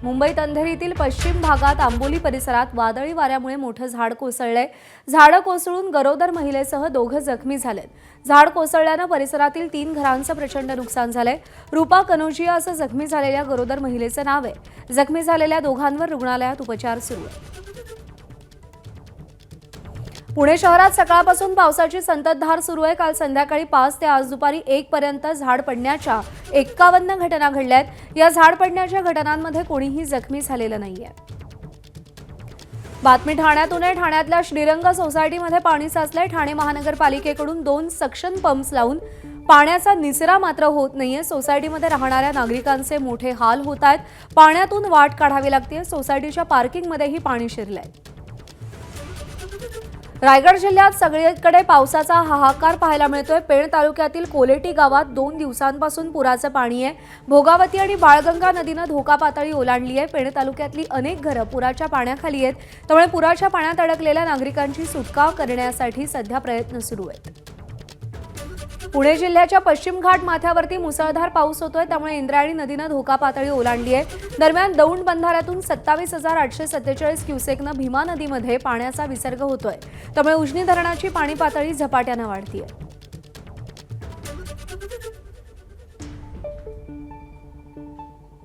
मुंबईत अंधेरीतील पश्चिम भागात आंबोली परिसरात वादळी वाऱ्यामुळे मोठं झाड कोसळलंय। झाड कोसळून गरोदर महिलेसह 2 जखमी झालेत। झाड कोसळल्यानं परिसरातील 3 घरांचं प्रचंड नुकसान झालंय। रूपा कनोजिया असं जखमी झालेल्या गरोदर महिलेचं नाव आहे। जखमी झालेल्या दोघांवर रुग्णालयात उपचार सुरू आहेत। पुणे शहरात सकाळपासून पावसाची संततधार सुरू आहे। काल संध्याकाळी 5 ते आज दुपारी 1 पर्यंत झाड पडण्याच्या 51 घटना घडल्यात। या झाड पडण्याच्या घटनांमध्ये कोणीही जखमी झालेलं नाहीये। बातमी ठाण्यातून आहे। ठाण्यातल्या श्रीरंग सोसायटीमध्ये पाणी साचलंय। ठाणे महानगरपालिकेकडून 2 सक्शन पंप्स लावून पाण्याचा निचरा मात्र होत नाहीये। सोसायटीमध्ये राहणाऱ्या नागरिकांचे मोठे हाल होत आहेत। पाण्यातून वाट काढावी लागते। सोसायटीच्या पार्किंगमध्येही पाणी शिरलंय। रायगड जिल्ह्यात सगळीकडे पावसाचा हाहाकार पाहायला मिळतोय। पेण तालुक्यातील कोलेटी गावात 2 दिवसांपासून पुराचं पाणी आहे। भोगावती आणि बाळगंगा नदीनं धोका पातळी ओलांडली आहे। पेण तालुक्यातली अनेक घरं पुराच्या पाण्याखाली आहेत। त्यामुळे पुराच्या पाण्यात अडकलेल्या नागरिकांची सुटका करण्यासाठी सध्या प्रयत्न सुरू आहेत। पुणे जिल्ह्याच्या पश्चिम घाट माथ्यावरती मुसळधार पाऊस होतोय। त्यामुळे इंद्रायणी नदीनं धोका पातळी ओलांडली आहे। दरम्यान दौंड बंधाऱ्यातून 27,847 क्युसेकनं भीमा नदीमध्ये पाण्याचा विसर्ग होतोय। त्यामुळे उजनी धरणाची पाणी पातळी झपाट्यानं वाढतीये।